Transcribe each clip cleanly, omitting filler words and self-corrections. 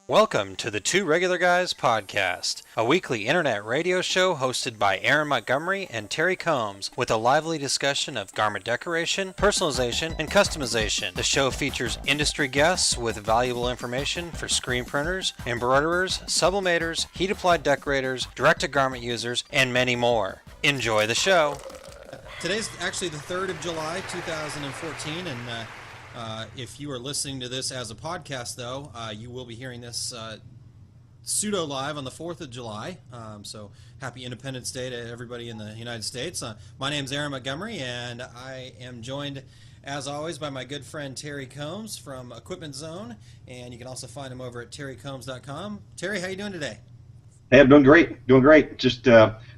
Welcome to the Two Regular Guys podcast, a weekly internet radio show hosted by Aaron Montgomery and Terry Combs with a lively discussion of garment decoration, personalization, and customization. The show features industry guests with valuable information for screen printers, embroiderers, sublimators, heat-applied decorators, direct-to-garment users, and many more. Enjoy the show. Today's actually the 3rd of July, 2014, and if you are listening to this as a podcast, though, you will be hearing this pseudo-live on the 4th of July. So happy Independence Day to everybody in the United States. My name's Aaron Montgomery, and I am joined, as always, by my good friend Terry Combs from Equipment Zone, and you can also find him over at terrycombs.com. Terry, how you doing today? Hey, I'm doing great. Just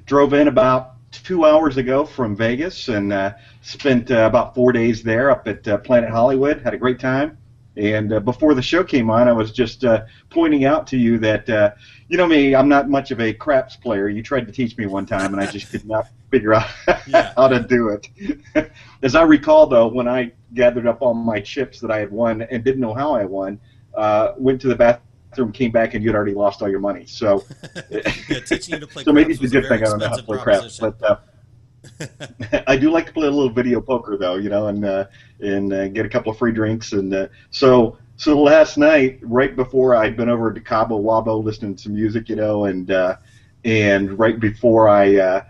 drove in about 2 hours ago from Vegas and spent about 4 days there up at Planet Hollywood. Had a great time. And before the show came on, I was just pointing out to you that, you know me, I'm not much of a craps player. You tried to teach me one time, and I just could not figure out how to do it. As I recall, though, when I gathered up all my chips that I had won and didn't know how I won, went to the bathroom, came back, and you'd already lost all your money. So, teaching you to play so maybe it's craps a was good thing I don't know how to play craps. But I do like to play a little video poker, though, you know, and get a couple of free drinks. And so last night, right before I'd been over to Cabo Wabo listening to some music, you know, and right before I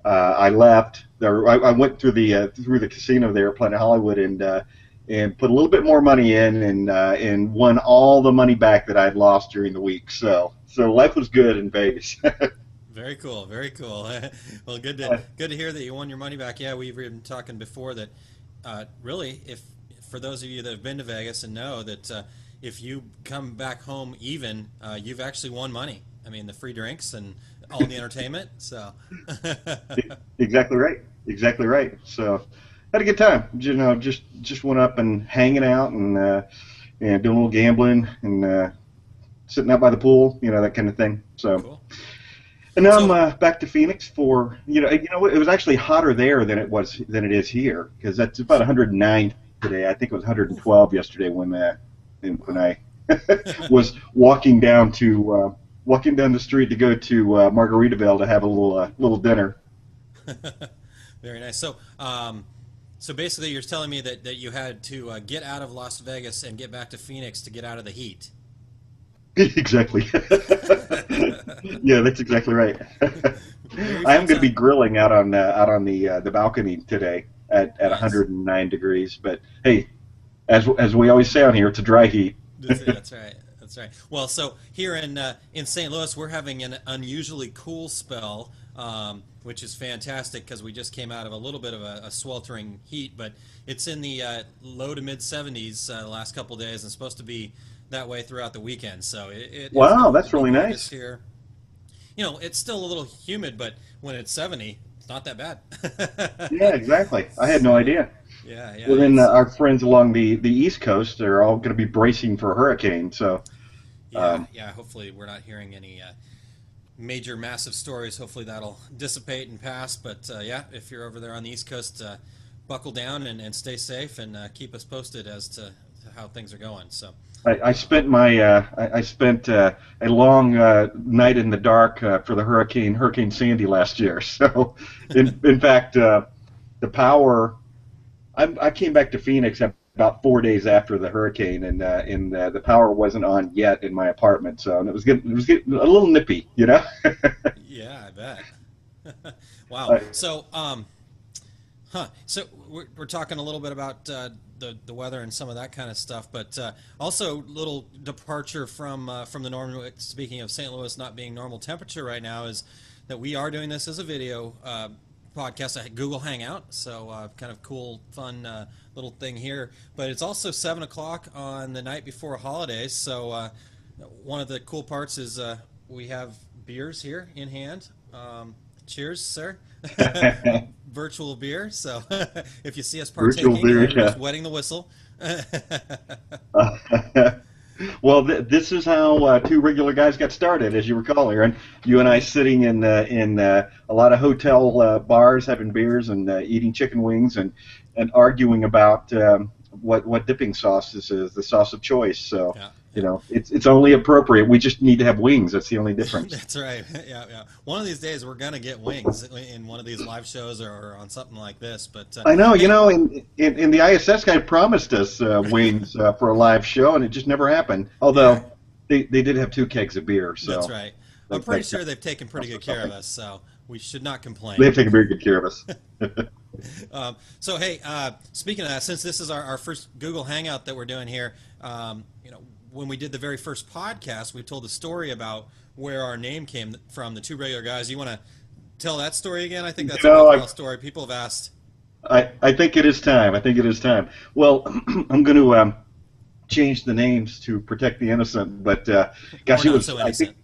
left, I went through the casino there at Planet Hollywood and put a little bit more money in and won all the money back that I'd lost during the week. So life was good in Vegas. Very cool, very cool. Well, good to hear that you won your money back. Yeah, we've been talking before that really, if for those of you that have been to Vegas and know that if you come back home even, you've actually won money. I mean, the free drinks and all the entertainment. So Exactly right. So had a good time. You know, just went up and hanging out and doing a little gambling and sitting out by the pool, you know, that kind of thing. So. Cool. And now I'm back to Phoenix for you know it was actually hotter there than it is here, because that's about 109 today. I think it was 112 yesterday when I was walking down the street to go to Margaritaville to have a little dinner. Very nice. So so basically, you're telling me that you had to get out of Las Vegas and get back to Phoenix to get out of the heat. Exactly. Yeah, that's exactly right. I am going to be grilling out on the balcony today at 109 degrees. But hey, as we always say on here, it's a dry heat. That's right. Well, so here in St. Louis, we're having an unusually cool spell, which is fantastic because we just came out of a little bit of a sweltering heat, but it's in the low to mid 70s the last couple of days, and supposed to be that way throughout the weekend. So wow, that's really nice. Here, you know, it's still a little humid, but when it's 70, it's not that bad. Yeah, exactly. I had no idea. Yeah. Well, then our friends along the East Coast are all going to be bracing for a hurricane. So. Yeah. Hopefully, we're not hearing any major, massive stories. Hopefully, that'll dissipate and pass. But yeah, if you're over there on the East Coast, buckle down and stay safe and keep us posted as to how things are going. So. I spent a long night in the dark for the Hurricane Sandy last year. So, in fact, the power. I came back to Phoenix about 4 days after the hurricane, and the power wasn't on yet in my apartment. So, and it was getting a little nippy, you know. Yeah, I bet. Wow. So, So we're talking a little bit about the weather and some of that kind of stuff, but also a little departure from the norm. Speaking of St. Louis not being normal temperature right now, is that we are doing this as a video podcast at Google Hangout. So kind of cool, fun little thing here. But it's also 7 o'clock on the night before holidays. So one of the cool parts is we have beers here in hand. Cheers, sir. Virtual beer. So if you see us partaking, we're just wetting the whistle. Well, this is how Two Regular Guys got started, as you recall, Aaron. You and I sitting in a lot of hotel bars, having beers and eating chicken wings, and arguing about what dipping sauce is the sauce of choice. So, yeah. You know, it's only appropriate. We just need to have wings. That's the only difference. That's right. Yeah, yeah. One of these days we're gonna get wings in one of these live shows or on something like this. But I know, hey, you know, and the ISS guy promised us wings for a live show, and it just never happened. Although yeah, they did have 2 kegs of beer, so that's right. I'm that, pretty that, sure they've taken pretty good care of us, so we should not complain. they've taken very good care of us. So hey, speaking of that, since this is our first Google Hangout that we're doing here, you know, when we did the very first podcast, we told the story about where our name came from, the two regular guys. You want to tell that story again? I think that's a worthwhile story. People have asked. I think it is time. I think it is time. Well, I'm going to change the names to protect the innocent, but gosh, Or it not was. so I innocent.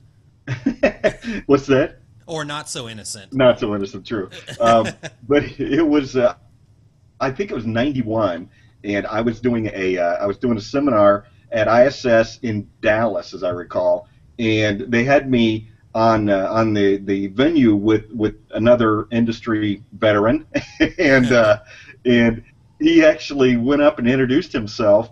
think. What's that? Or not so innocent. Not so innocent, true. But it was. I think it was '91, and I was doing a seminar at ISS in Dallas, as I recall, and they had me on the venue with another industry veteran, and he actually went up and introduced himself,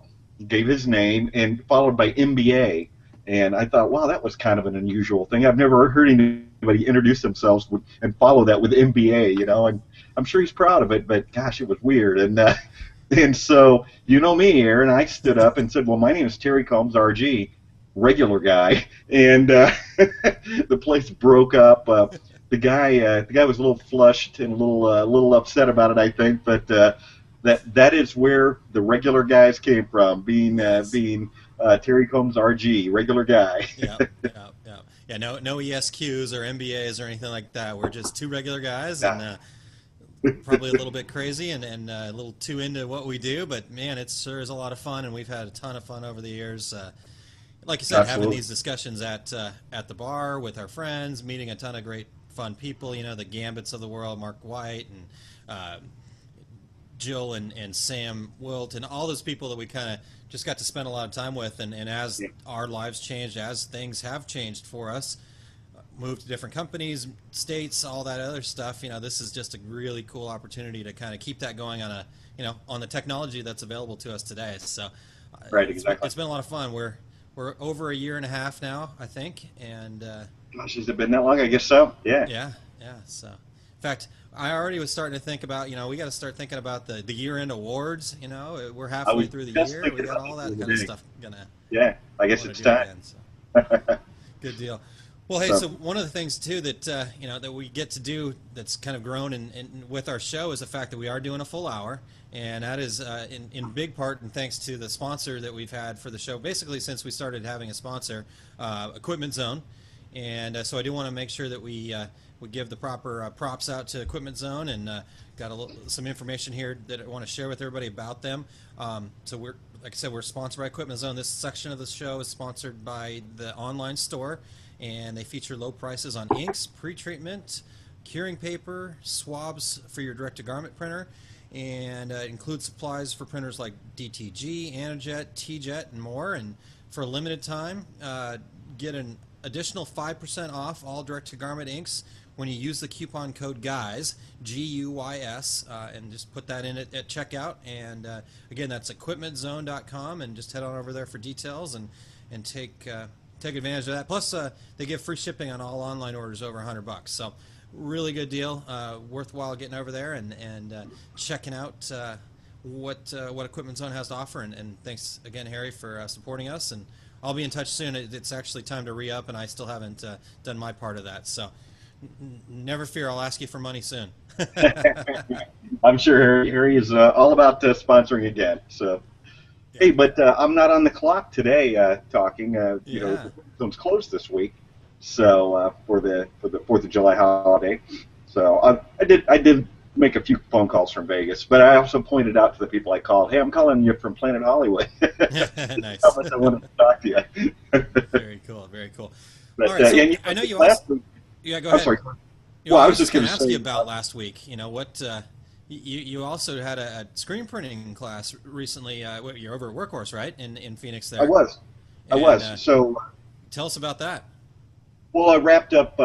gave his name, and followed by MBA. And I thought, wow, that was kind of an unusual thing. I've never heard anybody introduce themselves and follow that with MBA, you know. And I'm sure he's proud of it, but gosh, it was weird. And so, you know me, Aaron, I stood up and said, well, my name is Terry Combs, RG, regular guy. And the place broke up. The guy was a little flushed and a little upset about it, I think. But that is where the regular guys came from, being Terry Combs, RG, regular guy. Yeah. Yeah, no ESQs or MBAs or anything like that. We're just two regular guys, and probably a little bit crazy and a little too into what we do. But man, it sure is a lot of fun, and we've had a ton of fun over the years. Like you said, Absolutely. having these discussions at the bar with our friends, meeting a ton of great fun people. You know, the Gambits of the world, Mark White and Jill and Sam Wilt, and all those people that we kind of just got to spend a lot of time with. And as our lives changed, as things have changed for us, moved to different companies, states, all that other stuff, you know, this is just a really cool opportunity to kind of keep that going on the technology that's available to us today. So Right, exactly. it's been a lot of fun. We're over a year and a half now, I think, and Gosh, has it been that long? I guess so. Yeah. yeah. So, in fact, I already was starting to think about, we got to start thinking about the year-end awards. You know, we're halfway through the year. We got all that kind of stuff gonna. Yeah, I guess it's time. Again, so. Good deal. Well, hey, so one of the things too that that we get to do that's kind of grown and with our show is the fact that we are doing a full hour, and that is in big part and thanks to the sponsor that we've had for the show basically since we started having a sponsor, Equipment Zone, and so I do want to make sure that we give the proper props out to Equipment Zone, and got some information here that I want to share with everybody about them. So like I said, we're sponsored by Equipment Zone. This section of the show is sponsored by the online store, and they feature low prices on inks, pre-treatment, curing paper, swabs for your direct-to-garment printer, and it includes supplies for printers like DTG, Anajet, TJet, and more. And for a limited time, get an additional 5% off all direct-to-garment inks when you use the coupon code GUYS, GUYS, and just put that in at checkout. And again, that's equipmentzone.com, and just head on over there for details and take advantage of that. Plus, they give free shipping on all online orders over $100. So, really good deal. Worthwhile getting over there and checking out what Equipment Zone has to offer. And thanks again, Harry, for supporting us. And I'll be in touch soon. It's actually time to re-up, and I still haven't done my part of that. So, never fear. I'll ask you for money soon. I'm sure Harry is all about sponsoring again. So. Yeah. Hey, but I'm not on the clock today talking. You know, it's closed this week, so for the 4th of July holiday. So I did make a few phone calls from Vegas, but I also pointed out to the people I called, hey, I'm calling you from Planet Hollywood. Nice. How much I wanted to talk to you. Very cool. Very cool. But, all right, so and I know you last also. week, Yeah, go I'm ahead. sorry. Well, I was just going to say ask you about last week. You know what? You also had a screen printing class recently. You're over at Workhorse, right? In Phoenix there. I was. So tell us about that. well, I wrapped up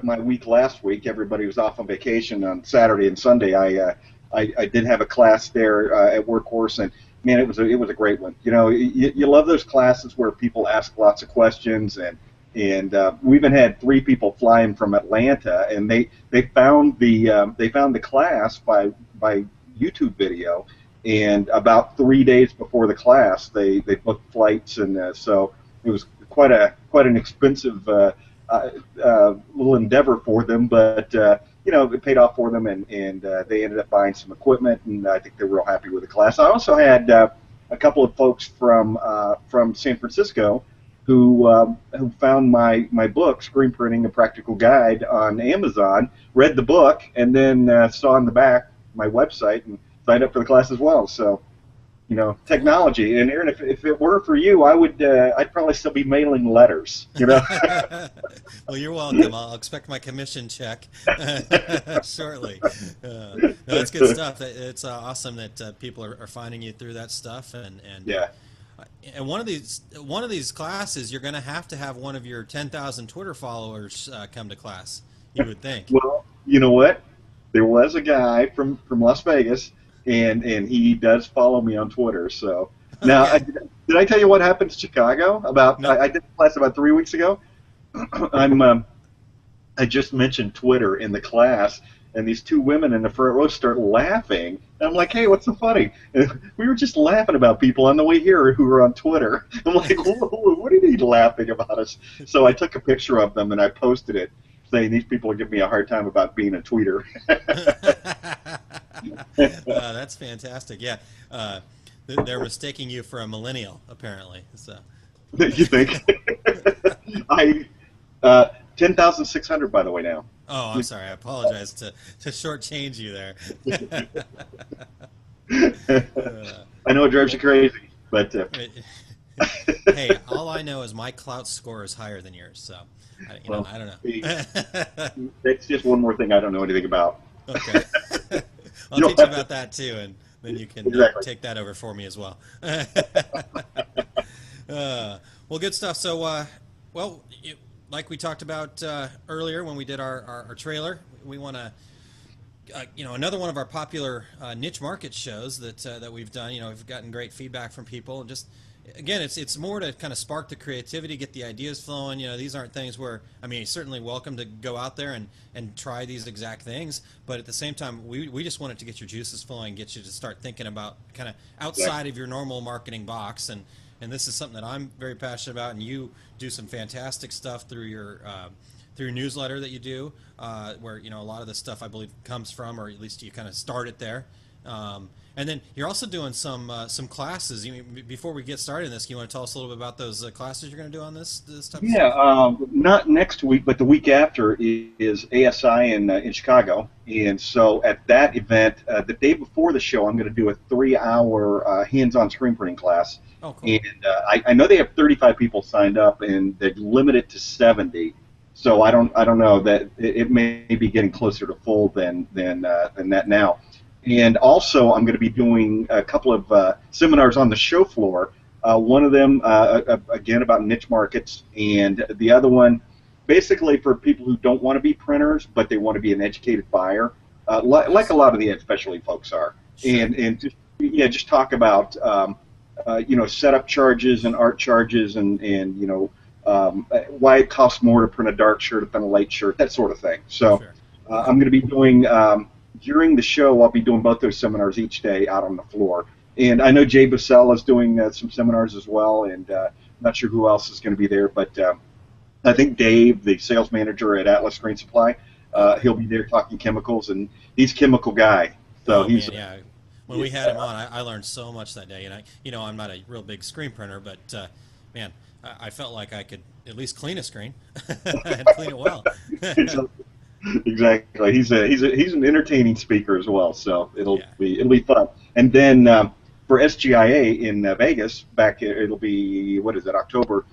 my week last week. Everybody was off on vacation on Saturday and Sunday. I did have a class there at Workhorse, and Man, it was a great one. You love those classes where people ask lots of questions, and we even had three people flying from Atlanta, and they found the class by YouTube video, and about 3 days before the class, they booked flights, and so it was quite an expensive little endeavor for them, but it paid off for them, and they ended up buying some equipment, and I think they're real happy with the class. I also had a couple of folks from San Francisco who found my book, Screen Printing: A Practical Guide, on Amazon, read the book, and then saw in the back my website and signed up for the class as well. So, technology. And Aaron, if it were for you, I'd probably still be mailing letters. Well, you're welcome. I'll expect my commission check shortly. No, that's good stuff. It's awesome that people are finding you through that stuff, and yeah. And one of these classes, you're going to have one of your 10,000 Twitter followers come to class. You would think. Well, you know what? There was a guy from Las Vegas, and he does follow me on Twitter. So now, Okay. did I tell you what happened to Chicago? No. I did the class about 3 weeks ago. I just mentioned Twitter in the class, and these two women in the front row start laughing. And I'm like, hey, what's so funny? And we were just laughing about people on the way here who were on Twitter. I'm like, what are they laughing about us? So I took a picture of them and I posted it, saying these people are giving me a hard time about being a tweeter. That's fantastic. Yeah, they're mistaking you for a millennial, apparently. So. You think? 10,600, by the way, now. Oh, I'm sorry. I apologize to shortchange you there. I know it drives you crazy, but Hey, all I know is my clout score is higher than yours, so I don't know. That's just one more thing I don't know anything about. Okay. I'll teach you about that too, and then you can Exactly. take that over for me as well. Well, good stuff. So, like we talked about earlier when we did our trailer, we want to, another one of our popular niche market shows that we've done. We've gotten great feedback from people, and just again, it's more to kind of spark the creativity, get the ideas flowing. These aren't things where, you're certainly welcome to go out there and try these exact things, but at the same time, we just wanted to get your juices flowing, get you to start thinking about kind of outside of your normal marketing box, and this is something that I'm very passionate about, and you do some fantastic stuff through your newsletter that you do, where a lot of this stuff I believe comes from, or at least you kind of start it there. And then you're also doing some classes. Before we get started in this, can you want to tell us a little bit about those classes you're going to do on this type of stuff? Yeah, not next week, but the week after is ASI in Chicago, and so at that event, the day before the show, I'm going to do a 3-hour hands-on screen printing class. Oh, cool. And I know they have 35 people signed up, and they've limited to 70. So I don't know, that it may be getting closer to full than that now. And also, I'm going to be doing a couple of seminars on the show floor. One of them, again, about niche markets, and the other one, basically for people who don't want to be printers, but they want to be an educated buyer, like a lot of the ed specialty folks are. Sure. And just talk about setup charges and art charges, and why it costs more to print a dark shirt than a light shirt, that sort of thing. So Sure. I'm going to be doing, during the show, I'll be doing both those seminars each day out on the floor. And I know Jay Bussell is doing some seminars as well, and I'm not sure who else is going to be there, but I think Dave, the sales manager at Atlas Screen Supply, he'll be there talking chemicals, and he's a chemical guy. So he's man, yeah. When we had him on, I learned so much that day, and I'm not a real big screen printer, but man, I felt like I could at least clean a screen and clean it well. Exactly. He's an entertaining speaker as well, so it'll be fun. And then for SGIA in Vegas, it'll be, what is it, October.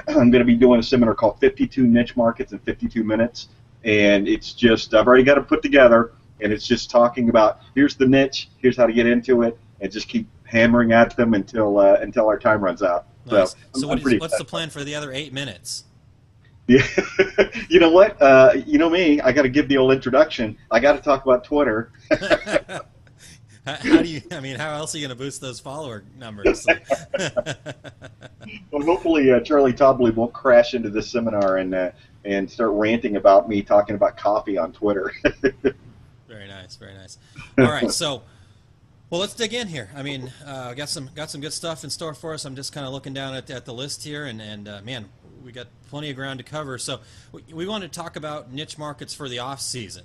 I'm going to be doing a seminar called 52 Niche Markets in 52 Minutes, and it's just, I've already got it put together, and it's just talking about, here's the niche, here's how to get into it, and just keep hammering at them until our time runs out. Nice. So what's the excited. plan for the other 8 minutes? Yeah, you know what? You know me. I got to give the old introduction. I got to talk about Twitter. How do you? I mean, how else are you going to boost those follower numbers? Well, hopefully Charlie Tobley won't crash into this seminar and start ranting about me talking about coffee on Twitter. Very nice, very nice. All right, so well, let's dig in here. I mean, got some good stuff in store for us. I'm just kind of looking down at the list here, and man, we got plenty of ground to cover. So we want to talk about niche markets for the off season,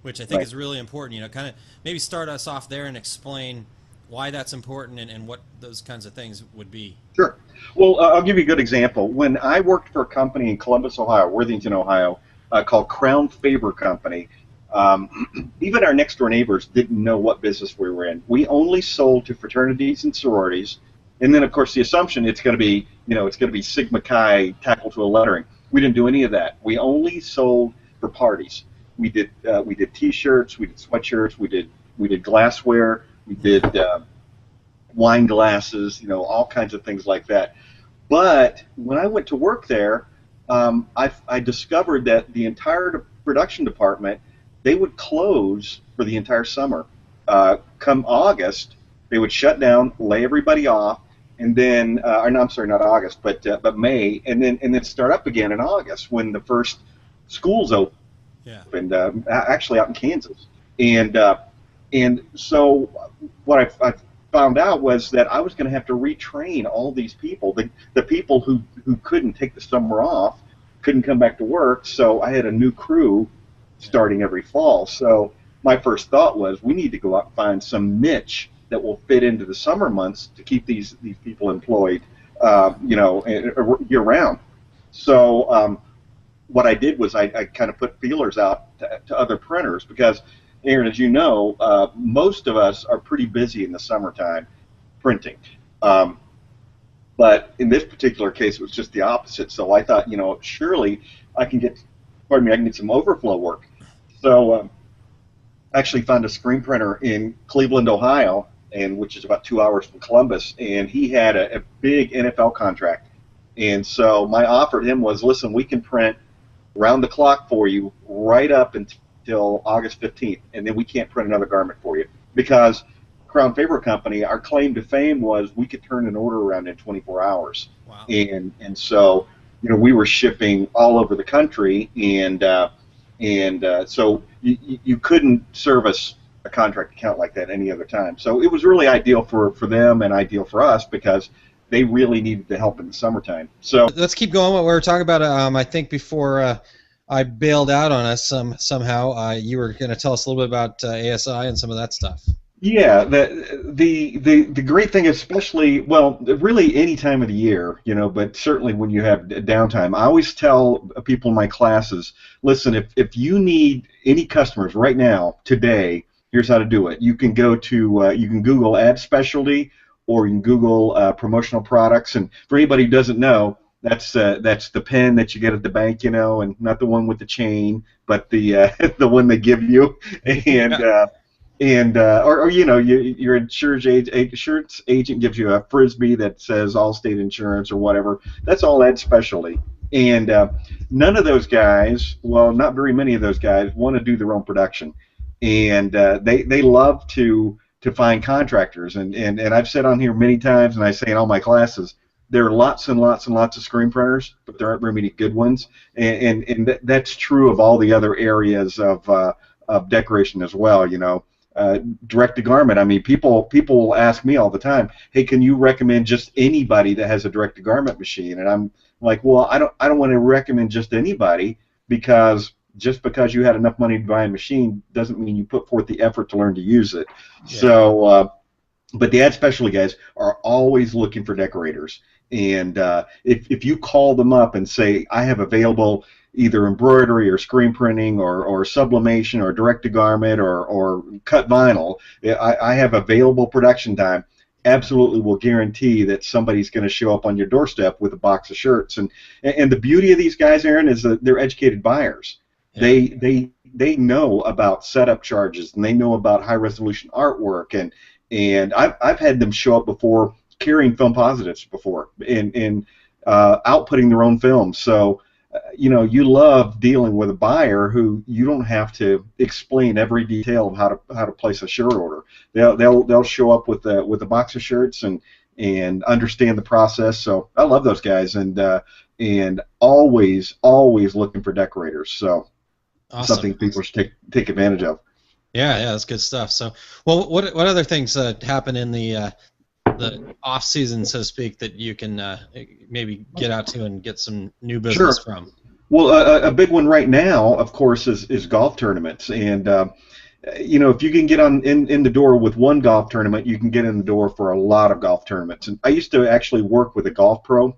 which I think Right. is really important. You know, kind of maybe start us off there and explain why that's important and what those kinds of things would be. Sure. Well, I'll give you a good example. When I worked for a company in Columbus, Ohio, Worthington, Ohio, called Crown Favor Company, even our next door neighbors didn't know what business we were in. We only sold to fraternities and sororities, and then of course the assumption it's going to be, it's going to be Sigma Chi tackled to a lettering. We didn't do any of that. We only sold for parties. We did T-shirts, we did sweatshirts, we did glassware, we did wine glasses, all kinds of things like that. But when I went to work there, I discovered that the entire production department, they would close for the entire summer. Come August, they would shut down, lay everybody off, and then, or no, I'm sorry, not August, but May, and then start up again in August when the first schools opened. Yeah. And actually out in Kansas, and so what I found out was that I was going to have to retrain all these people, the people who couldn't take the summer off, couldn't come back to work. So I had a new crew starting every fall. So my first thought was we need to go out and find some niche that will fit into the summer months to keep these people employed, year round. So what I did was I kind of put feelers out to other printers because, Aaron, as you know, most of us are pretty busy in the summertime printing. But in this particular case, it was just the opposite. So I thought, surely I can get some overflow work. So I actually found a screen printer in Cleveland, Ohio, which is about 2 hours from Columbus, and he had a big NFL contract. And so my offer to him was, listen, we can print round the clock for you right up until August 15th, and then we can't print another garment for you because Crown Favor Company, our claim to fame was we could turn an order around in 24 hours. Wow. And so we were shipping all over the country, and so you couldn't service a contract account like that any other time. So it was really ideal for them and ideal for us because they really needed the help in the summertime. So Let's keep going. What we were talking about, I think before I bailed out on us somehow, you were going to tell us a little bit about ASI and some of that stuff. yeah, the great thing, especially, well, really any time of the year, but certainly when you have downtime, I always tell people in my classes, listen, if you need any customers right now, today, here's how to do it. You can go to, you can Google ad specialty, or you can Google promotional products. And for anybody who doesn't know, that's the pen that you get at the bank, and not the one with the chain, but the the one they give you, or your insurance agent gives you a frisbee that says Allstate Insurance or whatever. That's all ad specialty. And none of those guys, well, not very many of those guys, want to do their own production, and they love to find contractors, and I've said on here many times, and I say in all my classes, there are lots and lots and lots of screen printers, but there aren't very many good ones, and that's true of all the other areas of decoration as well. Direct to garment. I mean, people will ask me all the time, hey, can you recommend just anybody that has a direct to garment machine? And I'm like, well, I don't want to recommend just anybody because just because you had enough money to buy a machine doesn't mean you put forth the effort to learn to use it. Yeah. So, but the ad specialty guys are always looking for decorators. And if you call them up and say, I have available either embroidery or screen printing or sublimation or direct-to-garment or cut vinyl, I have available production time, absolutely will guarantee that somebody's going to show up on your doorstep with a box of shirts. And the beauty of these guys, Aaron, is that they're educated buyers. Yeah. They know about setup charges, and they know about high-resolution artwork, and I've had them show up before carrying film positives before and outputting their own films. So you love dealing with a buyer who you don't have to explain every detail of how to place a shirt order. They'll show up with a box of shirts and understand the process. So I love those guys, and always looking for decorators. So Awesome. something people should take advantage of. Yeah, that's good stuff. So, well, what other things happen in the off season, so to speak, that you can maybe get out to and get some new business from? Well, a big one right now, of course, is golf tournaments, and if you can get in the door with one golf tournament, you can get in the door for a lot of golf tournaments. And I used to actually work with a golf pro.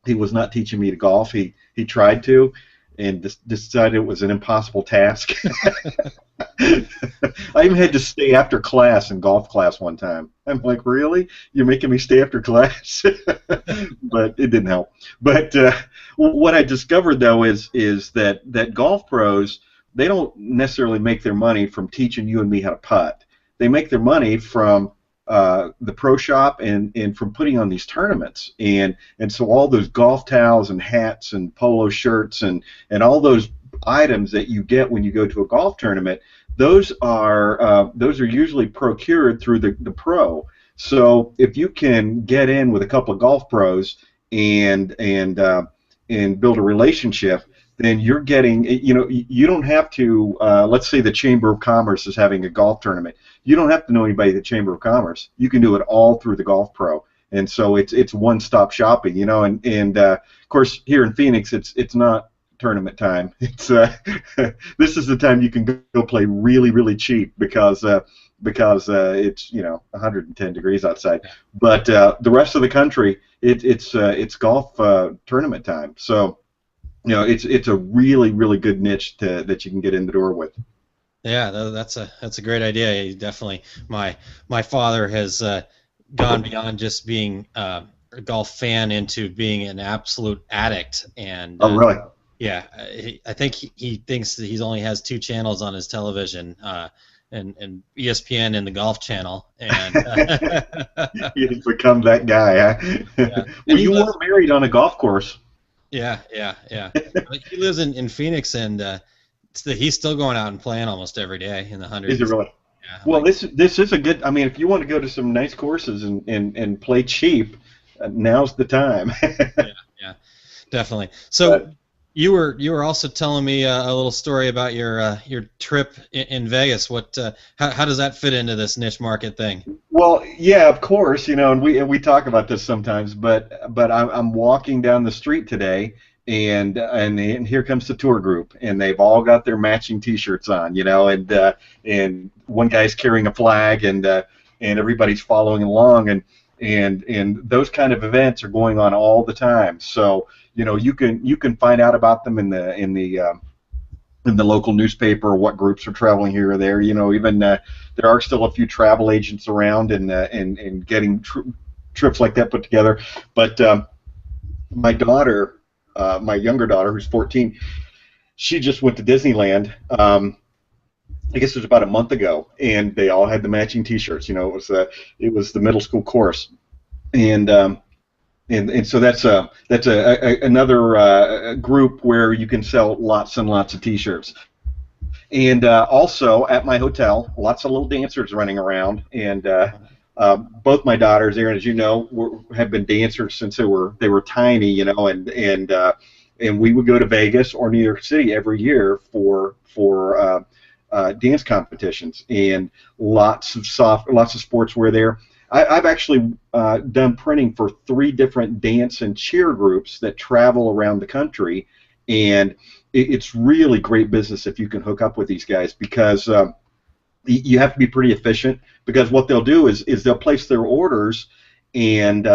He was not teaching me to golf. He tried to, and decided it was an impossible task. I even had to stay after class in golf class one time. I'm like, really? You're making me stay after class? But it didn't help. But what I discovered, though, is that golf pros, they don't necessarily make their money from teaching you and me how to putt. They make their money from the pro shop and from putting on these tournaments. And so all those golf towels and hats and polo shirts and all those items that you get when you go to a golf tournament, those are usually procured through the pro. So if you can get in with a couple of golf pros and build a relationship, then you're getting, you don't have to, let's say the Chamber of Commerce is having a golf tournament. You don't have to know anybody at the Chamber of Commerce. You can do it all through the golf pro. And so it's one-stop shopping, and of course here in Phoenix it's not tournament time. It's this is the time you can go play really, really cheap because it's 110 degrees outside. But the rest of the country, it's golf tournament time. So it's a really, really good niche that you can get in the door with. Yeah, that's a great idea. Definitely, my father has gone beyond just being a golf fan into being an absolute addict. And oh, really? Yeah, I think he thinks that he only has 2 channels on his television, and ESPN and the Golf Channel. And You've become that guy, huh? Yeah. Well, you were married on a golf course. Yeah. He lives in Phoenix, and he's still going out and playing almost every day in the hundreds. Is it really? Yeah, well, this is a good. I mean, if you want to go to some nice courses and play cheap, now's the time. yeah, definitely. So. You were also telling me a little story about your trip in Vegas. How does that fit into this niche market thing? Well, yeah, of course, and we talk about this sometimes, but I'm walking down the street today, and here comes the tour group, and they've all got their matching T-shirts on, and one guy's carrying a flag, and everybody's following along, and those kind of events are going on all the time. So you can find out about them in the local newspaper, or what groups are traveling here or there. Even there are still a few travel agents around and getting trips like that put together. But my daughter, my younger daughter, who's 14, she just went to Disneyland. I guess it was about a month ago, and they all had the matching T-shirts. It was the middle school course, and so that's another group where you can sell lots and lots of T-shirts. And also at my hotel, lots of little dancers running around, and both my daughters, Aaron, as you know, have been dancers since they were tiny, and we would go to Vegas or New York City every year for dance competitions, and lots of sportswear there. I've actually done printing for 3 different dance and cheer groups that travel around the country, and it's really great business if you can hook up with these guys, because you have to be pretty efficient, because what they'll do is they'll place their orders, and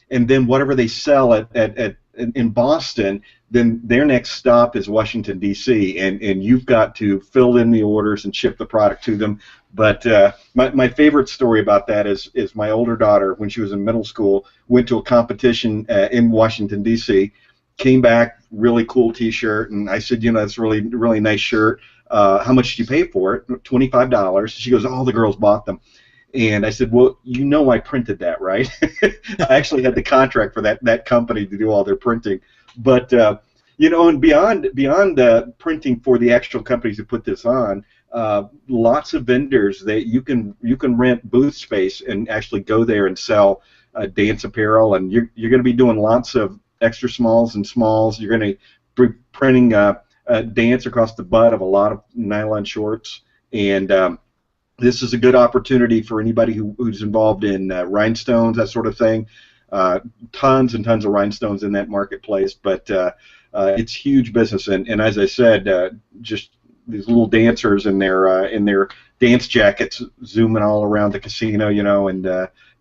then whatever they sell in Boston, then their next stop is Washington, D.C., and you've got to fill in the orders and ship the product to them. But my favorite story about that is my older daughter, when she was in middle school, went to a competition in Washington, D.C., came back, really cool T-shirt, and I said, that's a really, really nice shirt. How much did you pay for it? $25. She goes, all the girls bought them. And I said, well, I printed that, right? I actually had the contract for that company to do all their printing. But And beyond printing for the actual companies who put this on, lots of vendors that you can rent booth space and actually go there and sell dance apparel, and you're going to be doing lots of extra smalls and smalls. You're going to be printing dance across the butt of a lot of nylon shorts, and this is a good opportunity for anybody who's involved in rhinestones, that sort of thing. Tons and tons of rhinestones in that marketplace, but it's huge business. And as I said, just these little dancers in their dance jackets zooming all around the casino,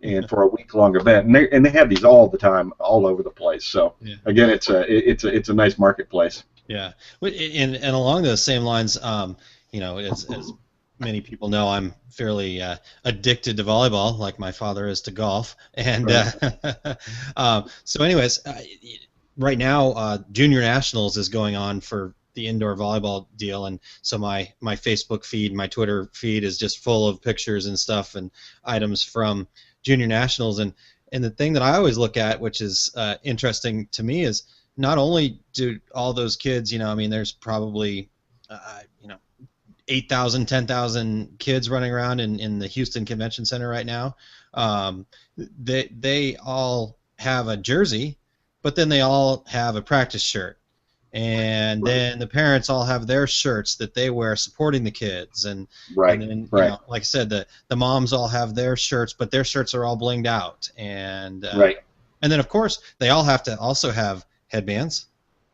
and for a week-long event, and they have these all the time, all over the place. So again, it's a nice marketplace. Yeah, and along those same lines, as many people know, I'm fairly addicted to volleyball, like my father is to golf. And right. So anyways, right now, Junior Nationals is going on for the indoor volleyball deal, and so my Facebook feed, my Twitter feed is just full of pictures and stuff and items from Junior Nationals. And the thing that I always look at, which is interesting to me, is not only do all those kids, there's probably 8,000, 10,000 kids running around in the Houston Convention Center right now. They all have a jersey, but then they all have a practice shirt. And then the parents all have their shirts that they wear supporting the kids. And then, like I said, the moms all have their shirts, but their shirts are all blinged out. And and then, of course, they all have to also have headbands.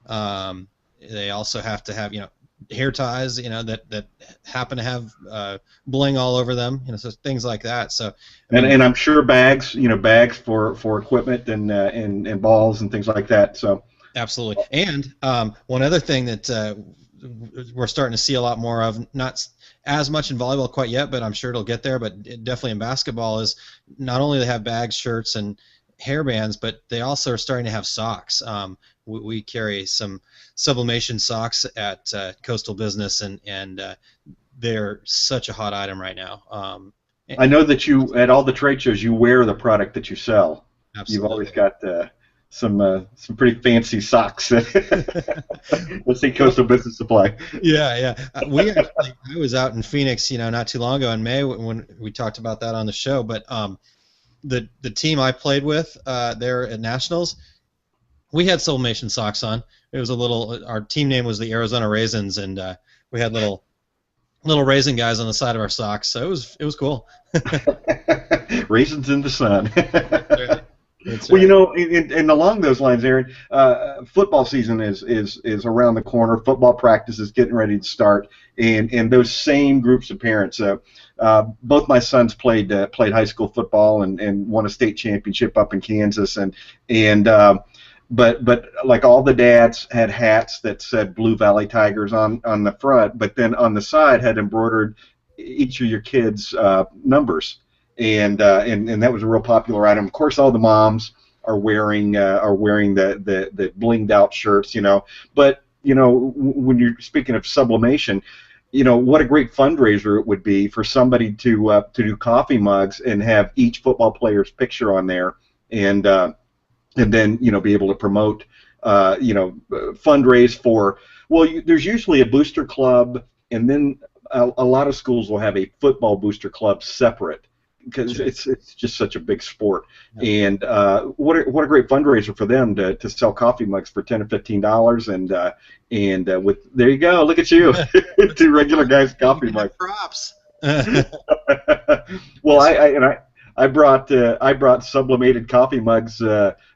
They also have to have, hair ties, that happen to have bling all over them, so things like that. So, and I'm sure bags for equipment and balls and things like that. So absolutely. And one other thing that we're starting to see a lot more of, not as much in volleyball quite yet, but I'm sure it'll get there. But definitely in basketball, is not only they have bags, shirts, and hairbands, but they also are starting to have socks. We carry some sublimation socks at Coastal Business, and they're such a hot item right now. I know that you, at all the trade shows, you wear the product that you sell. Absolutely. You've always got some pretty fancy socks. Let's see, Coastal Business Supply. Yeah. I was out in Phoenix, not too long ago in May when we talked about that on the show. But the team I played with there at Nationals, we had sublimation socks on. It was our team name was the Arizona Raisins, and we had little raisin guys on the side of our socks. So it was cool. Raisins in the sun. That's well, right. and along those lines, Aaron, football season is around the corner. Football practice is getting ready to start, and those same groups of parents. Both my sons played high school football and won a state championship up in Kansas, but like all the dads had hats that said Blue Valley Tigers on the front, but then on the side had embroidered each of your kids' numbers. And that was a real popular item. Of course, all the moms are wearing the blinged out shirts, But when you're speaking of sublimation, what a great fundraiser it would be for somebody to do coffee mugs and have each football player's picture on there, and then be able to promote, fundraise for. Well, there's usually a booster club, and then a lot of schools will have a football booster club separate, because it's just such a big sport. Yeah. And what a great fundraiser for them to sell coffee mugs for $10 or $15, and with there you go, look at you, 2 regular guys coffee mugs. Props. Well, I brought sublimated coffee mugs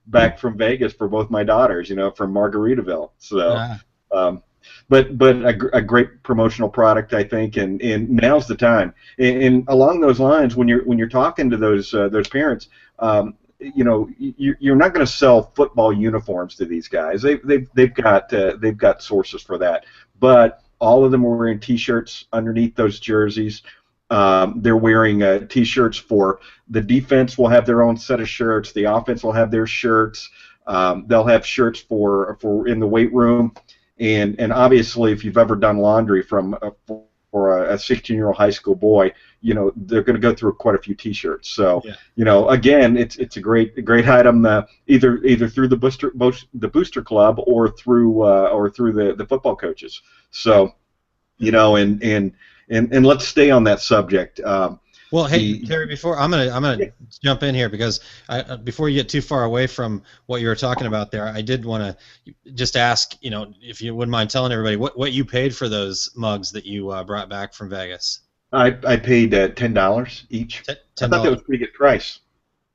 back from Vegas for both my daughters, from Margaritaville. So. But a great promotional product, I think, and now's the time. And along those lines, when you're talking to those parents, you're not going to sell football uniforms to these guys. They've got sources for that. But all of them are wearing T-shirts underneath those jerseys. They're wearing T-shirts for the defense. Will have their own set of shirts. The offense will have their shirts. They'll have shirts for in the weight room. And obviously, if you've ever done laundry from a 16-year-old high school boy, they're going to go through quite a few T-shirts. So, Yeah. again, it's a great item, either through the booster club or through the football coaches. So, and let's stay on that subject. Well, hey, Terry, before I'm gonna jump in here, because before you get too far away from what you were talking about there, I did want to just ask, if you wouldn't mind telling everybody what you paid for those mugs that you brought back from Vegas. I paid $10 each. $10. I thought that was a pretty good price.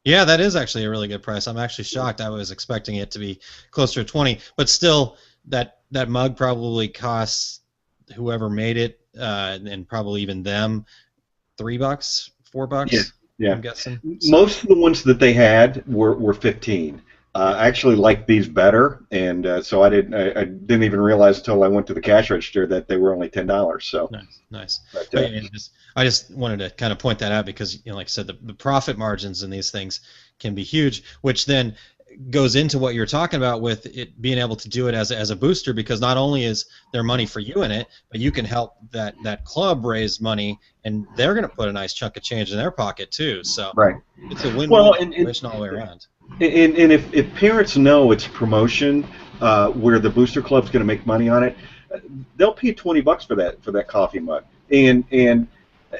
Yeah, that is actually a really good price. I'm actually shocked. I was expecting it to be closer to 20, but still, that mug probably costs whoever made it, and probably even them, $3, $4. Yeah. I'm guessing. So. Most of the ones that they had were 15. I actually liked these better, and so I didn't even realize until I went to the cash register that they were only $10. So nice. But, I just wanted to kind of point that out because, like I said, the profit margins in these things can be huge, which then goes into what you're talking about with it being able to do it as a booster, because not only is there money for you in it, but you can help that club raise money, and they're going to put a nice chunk of change in their pocket too. So right. It's a win-win situation all the way around. And if parents know it's promotion where the booster club's going to make money on it, they'll pay $20 for that coffee mug. And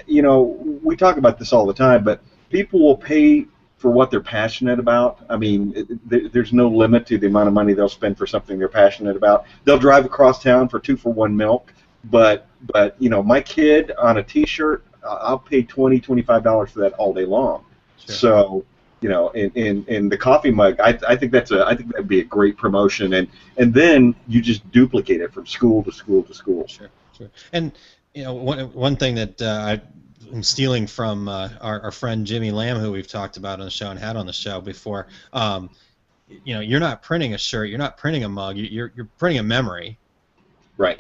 we talk about this all the time, but people will pay for what they're passionate about. I mean, there's no limit to the amount of money they'll spend for something they're passionate about. They'll drive across town for 2-for-1 milk, but my kid on a T-shirt, I'll pay $20, $25 for that all day long. Sure. So, in the coffee mug, I think that'd be a great promotion, and then you just duplicate it from school to school to school. Sure. And one thing that I'm stealing from our friend Jimmy Lamb, who we've talked about on the show and had on the show before. You're not printing a shirt, you're not printing a mug, you're printing a memory. Right.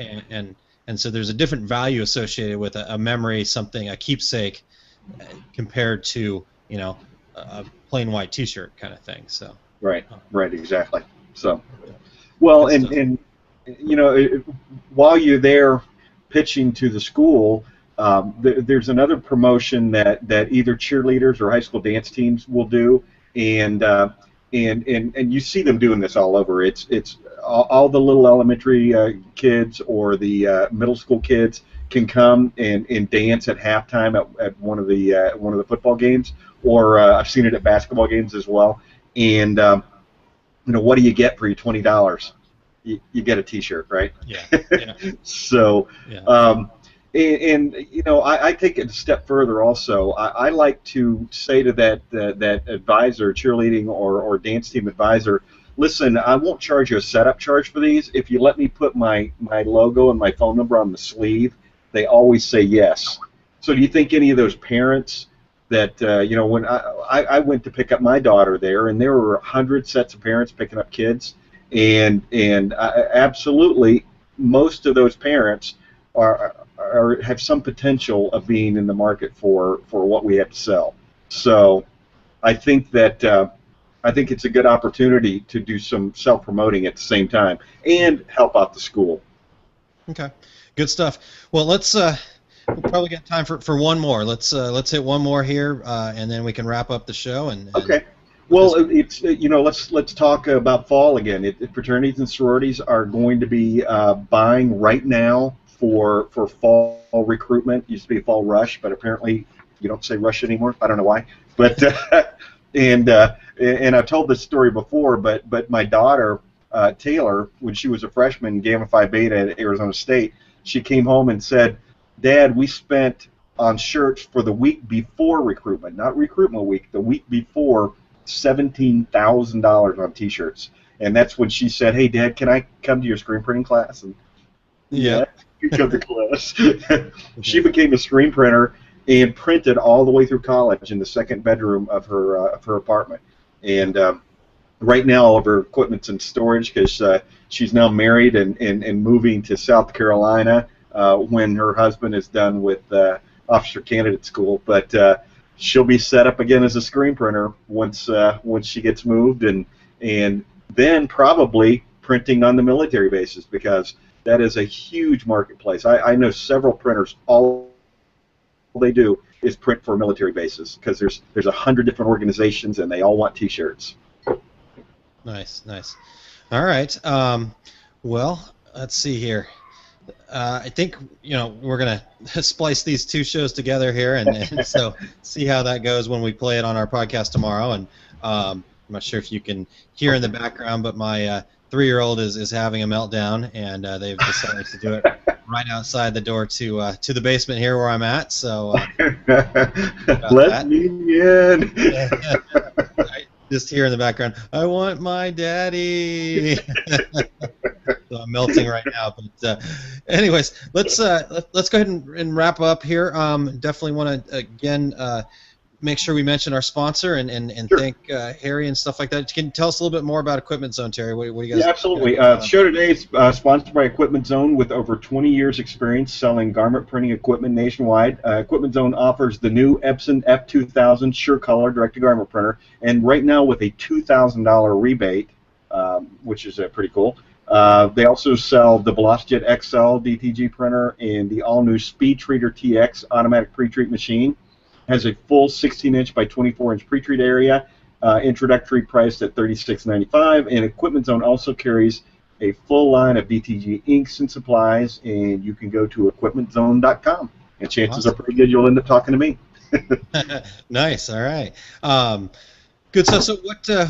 And so there's a different value associated with a memory, something, a keepsake, compared to a plain white T-shirt kind of thing. So. Right, exactly. So, well, and while you're there pitching to the school, there's another promotion that either cheerleaders or high school dance teams will do, and you see them doing this all over. It's all the little elementary kids or the middle school kids can come and dance at halftime at one of the football games, or I've seen it at basketball games as well. And what do you get for your $20? You get a T-shirt, right? Yeah. So. Yeah. I take it a step further also. I like to say to that advisor, cheerleading or dance team advisor, listen, I won't charge you a setup charge for these. If you let me put my logo and my phone number on the sleeve, they always say yes. So do you think any of those parents that, when I went to pick up my daughter there, and there were 100 sets of parents picking up kids, and absolutely most of those parents have some potential of being in the market for what we have to sell. So I think that it's a good opportunity to do some self-promoting at the same time and help out the school. Okay, good stuff. Well, we'll probably get time for one more. Let's hit one more here, and then we can wrap up the show. Okay. Well, it's let's talk about fall again. Fraternities and sororities are going to be buying right now for fall recruitment. It used to be fall rush, but apparently you don't say rush anymore. I don't know why. But and I've told this story before, but my daughter Taylor, when she was a freshman in Gamma Phi Beta at Arizona State, she came home and said, "Dad, we spent on shirts for the week before recruitment, not recruitment week, the week before, $17,000 on T-shirts." And that's when she said, "Hey, Dad, can I come to your screen printing class?" And yeah. You come to class. She became a screen printer and printed all the way through college in the second bedroom of her apartment. And right now, all of her equipment's in storage because she's now married and moving to South Carolina when her husband is done with officer candidate school. But she'll be set up again as a screen printer once she gets moved, and then probably printing on the military bases, because That is a huge marketplace. I know several printers. All they do is print for military bases because there's 100 different organizations and they all want T-shirts. Nice, nice. All right. Well, let's see here. I think we're gonna splice these two shows together here, and so see how that goes when we play it on our podcast tomorrow. And I'm not sure if you can hear in the background, but my 3-year-old is having a meltdown, and they've decided to do it right outside the door to the basement here where I'm at. So let me in. I just hear in the background, I want my daddy. So I'm melting right now. But anyways, let's go ahead and wrap up here. Definitely want to again make sure we mention our sponsor and Sure. thank Harry and stuff like that. Can you tell us a little bit more about Equipment Zone, Terry? What do you guys? Yeah, absolutely. The show today is sponsored by Equipment Zone with over 20 years experience selling garment printing equipment nationwide. Equipment Zone offers the new Epson F2000 SureColor direct-to-garment printer, and right now with a $2,000 rebate, which is pretty cool. They also sell the VelociJet XL DTG printer and the all-new Speed Treater TX automatic pre-treat machine. Has a full 16-inch by 24-inch pre-treat area, introductory priced at $36.95, and Equipment Zone also carries a full line of DTG inks and supplies, and you can go to equipmentzone.com, and chances are pretty good you'll end up talking to me. Nice. All right. Good stuff. So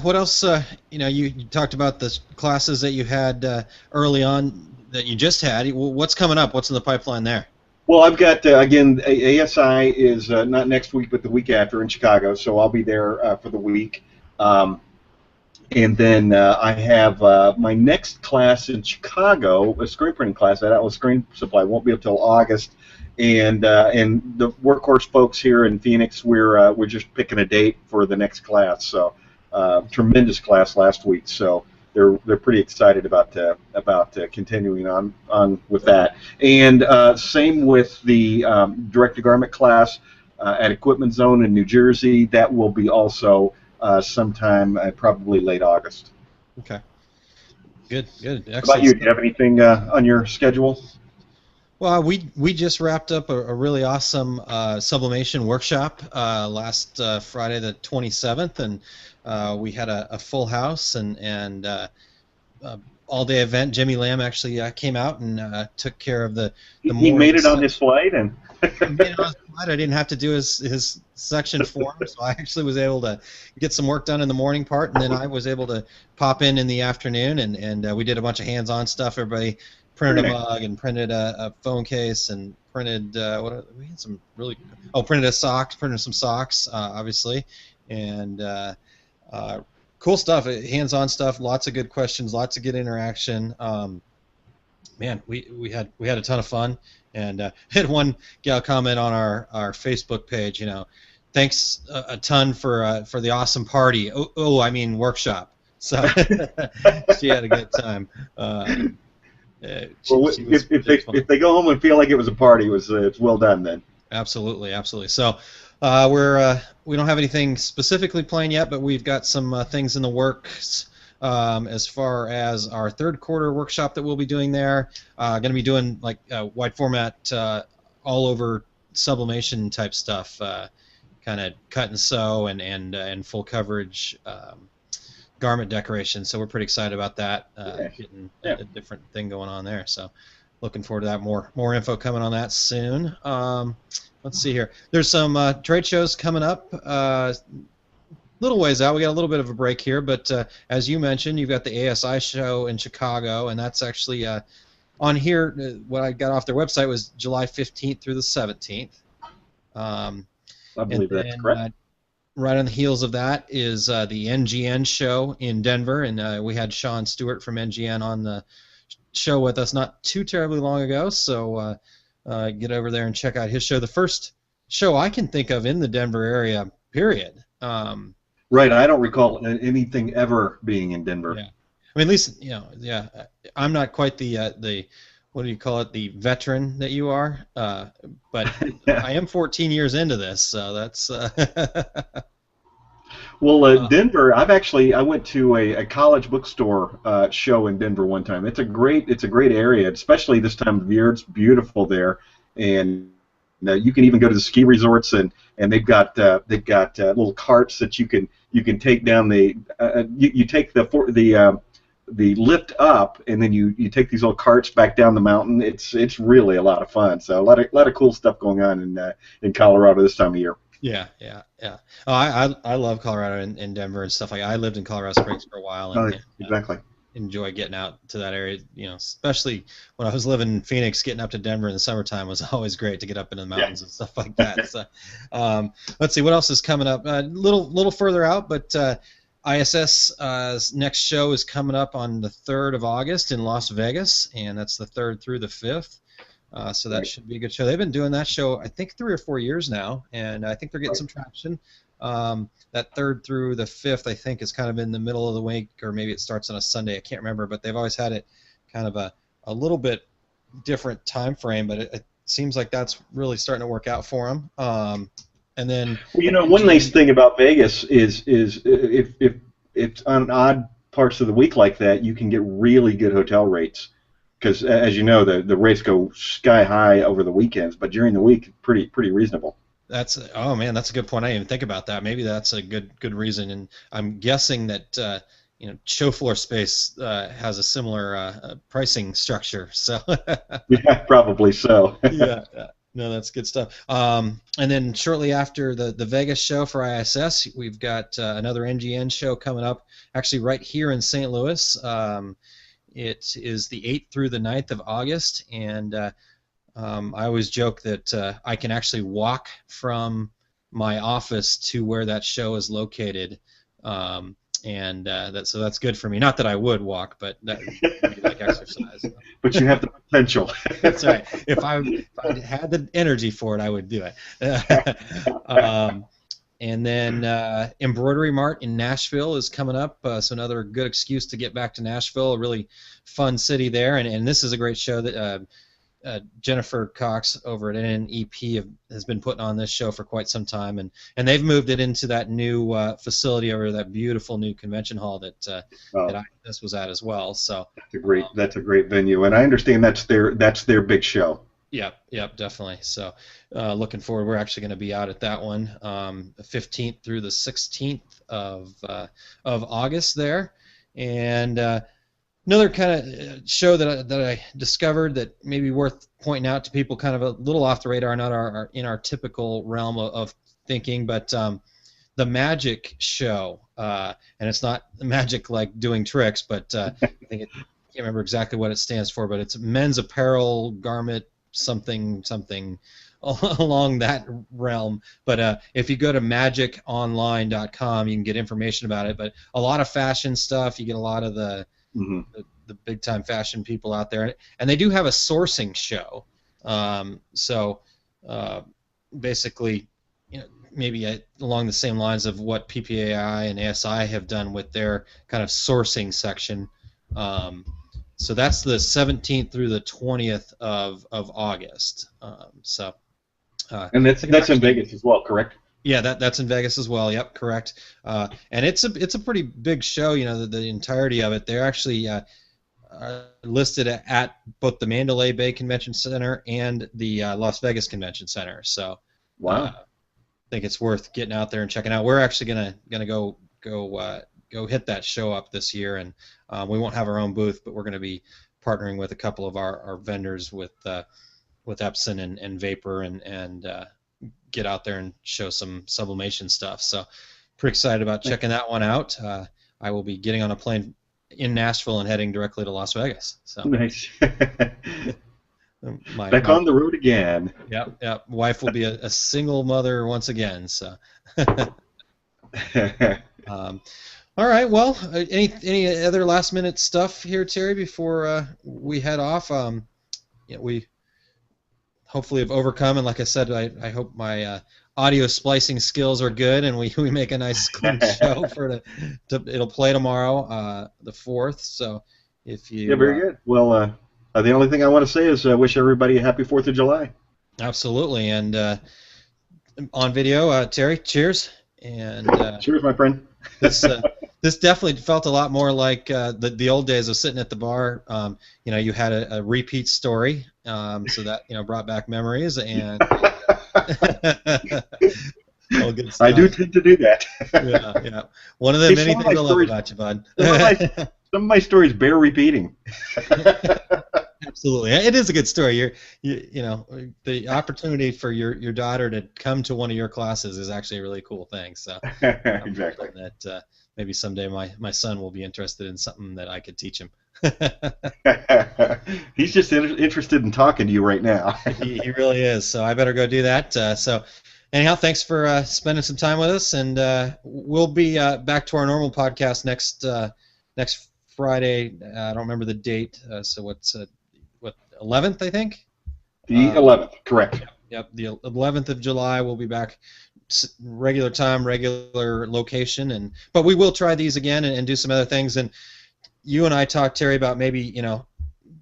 what else? You talked about the classes that you had early on that you just had. What's coming up? What's in the pipeline there? Well, I've got, again, ASI is not next week, but the week after in Chicago, so I'll be there for the week. And then I have my next class in Chicago, a screen printing class at Atlas Screen Supply. Won't be until August. And the Workhorse folks here in Phoenix, we're just picking a date for the next class. So tremendous class last week. So they're pretty excited about continuing on with that. And same with the direct-to-garment class at Equipment Zone in New Jersey. That will be also sometime probably late August. Okay. Good. Excellent. How about you? Do you have anything on your schedule? Well, we just wrapped up a really awesome sublimation workshop last Friday the 27th, and we had a full house and all-day event. Jimmy Lamb actually came out and took care of the He made it on his flight, and I didn't have to do his section for him, so I actually was able to get some work done in the morning part, and then I was able to pop in the afternoon, and we did a bunch of hands-on stuff. Everybody printed a mug and printed a phone case and printed we had some really printed some socks, obviously, and cool stuff, hands-on stuff, lots of good questions, lots of good interaction. Man, we had a ton of fun, and had one gal comment on our Facebook page, thanks a ton for the awesome party. I mean workshop. So she had a good time. If they go home and feel like it was a party, it's well done then. Absolutely. So we don't have anything specifically planned yet, but we've got some things in the works as far as our third quarter workshop that we'll be doing there. Going to be doing like wide format, all over sublimation type stuff, kind of cut and sew and full coverage. Garment decoration, so we're pretty excited about that. Getting a different thing going on there, so looking forward to that. More info coming on that soon. Let's see here. There's some trade shows coming up. Little ways out. We got a little bit of a break here, but as you mentioned, you've got the ASI show in Chicago, and that's actually on here. What I got off their website was July 15th through the 17th. I believe that's correct. Right on the heels of that is the NGN show in Denver, and we had Sean Stewart from NGN on the show with us not too terribly long ago, so get over there and check out his show. The first show I can think of in the Denver area, period. Right, I don't recall anything ever being in Denver. Yeah. I mean, at least, I'm not quite the what do you call it, the veteran that you are, but I am 14 years into this, so that's... Well, Denver. I went to a college bookstore show in Denver one time. It's a great area, especially this time of year. It's beautiful there, and you can even go to the ski resorts, and they've got little carts that you can take down you take the lift up, and then you take these little carts back down the mountain. It's really a lot of fun. So a lot of cool stuff going on in Colorado this time of year. Yeah, yeah, yeah. Oh, I love Colorado and Denver and stuff like. I lived in Colorado Springs for a while, and Exactly. enjoy getting out to that area. Especially when I was living in Phoenix, getting up to Denver in the summertime was always great to get up into the mountains and stuff like that. So, let's see what else is coming up. Little further out, but ISS next show is coming up on the 3rd of August in Las Vegas, and that's the 3rd through the 5th. So that should be a good show. They've been doing that show, I think, 3 or 4 years now, and I think they're getting some traction. That 3rd through the 5th, I think, is kind of in the middle of the week, or maybe it starts on a Sunday. I can't remember, but they've always had it kind of a little bit different time frame, but it seems like that's really starting to work out for them. And then, well, one nice thing about Vegas is if it's on odd parts of the week like that, you can get really good hotel rates. Because, as you know, the rates go sky high over the weekends, but during the week, pretty reasonable. Oh man, that's a good point. I didn't even think about that. Maybe that's a good reason. And I'm guessing that show floor space has a similar pricing structure. So yeah, probably so. yeah. No, that's good stuff. And then shortly after the Vegas show for ISS, we've got another NGN show coming up, actually right here in St. Louis. It is the 8th through the 9th of August, and I always joke that I can actually walk from my office to where that show is located, so that's good for me. Not that I would walk, but that would be like exercise. But you have the potential. That's right. If I had the energy for it, I would do it. And then Embroidery Mart in Nashville is coming up, so another good excuse to get back to Nashville, a really fun city there. And this is a great show that Jennifer Cox over at NNEP has been putting on this show for quite some time, and they've moved it into that new facility over that beautiful new convention hall that ISS was at as well. So that's a great venue, and I understand that's their big show. Yep, definitely. So, looking forward. We're actually going to be out at that one, the 15th through the 16th of August there, and another kind of show that I discovered that may be worth pointing out to people, kind of a little off the radar, not in our typical realm of thinking, but the Magic Show, and it's not magic like doing tricks, but I think I can't remember exactly what it stands for, but it's men's apparel, garment, something along that realm. But if you go to magiconline.com, you can get information about it. But a lot of fashion stuff. You get a lot of the big time fashion people out there, and they do have a sourcing show. So basically, maybe along the same lines of what PPAI and ASI have done with their kind of sourcing section. So that's the 17th through the 20th of August. And that's in Vegas as well, correct? Yeah, that's in Vegas as well. Yep, correct. And it's a pretty big show. The entirety of it. They're actually listed at both the Mandalay Bay Convention Center and the Las Vegas Convention Center. So, wow, I think it's worth getting out there and checking out. We're actually gonna go hit that show up this year, and we won't have our own booth, but we're going to be partnering with a couple of our vendors with Epson and Vapor and get out there and show some sublimation stuff. So pretty excited about checking that one out. I will be getting on a plane in Nashville and heading directly to Las Vegas. So nice. my on the road again. Yep. Wife will be a single mother once again. So. All right. Well, any other last minute stuff here, Terry, before we head off? We hopefully have overcome, and like I said, I hope my audio splicing skills are good, and we make a nice clean show it'll play tomorrow, the 4th. So if you very good. Well, the only thing I want to say is wish everybody a happy 4th of July. Absolutely, and on video, Terry, cheers. And Cheers, my friend. this definitely felt a lot more like the old days of sitting at the bar. You had a repeat story, so that brought back memories, and all good stuff. I do tend to do that. Yeah. One of the many things I love about you, bud. Some of my stories bear repeating. Absolutely, it is a good story. The opportunity for your daughter to come to one of your classes is actually a really cool thing. So Exactly. that maybe someday my son will be interested in something that I could teach him. He's just interested in talking to you right now. He really is. So I better go do that. So anyhow, thanks for spending some time with us, and we'll be back to our normal podcast next Friday. I don't remember the date. So what's 11th, I think? The 11th, correct. Yep, the 11th of July. We'll be back, regular time, regular location, but we will try these again and do some other things. And you and I talked, Terry, about maybe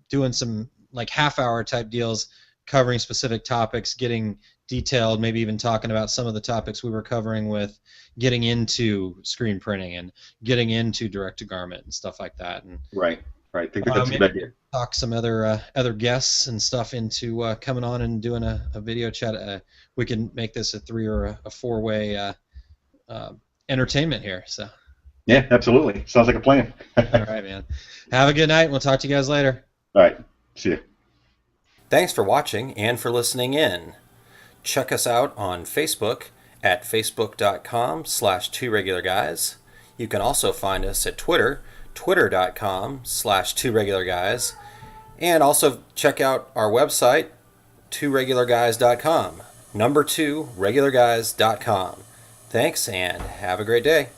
doing some like half-hour type deals, covering specific topics, getting detailed, maybe even talking about some of the topics we were covering with getting into screen printing and getting into direct-to-garment and stuff like that. And Right. I think that's a good idea. Talk some other guests and stuff into coming on and doing a video chat. We can make this a 3 or a 4-way entertainment here. So. Yeah, absolutely. Sounds like a plan. All right, man. Have a good night. We'll talk to you guys later. All right. See you. Thanks for watching and for listening in. Check us out on Facebook at facebook.com/2regularguys. You can also find us at Twitter, twitter.com/2regularguys. And also check out our website, 2regularguys.com. Number 2regularguys.com. Thanks and have a great day.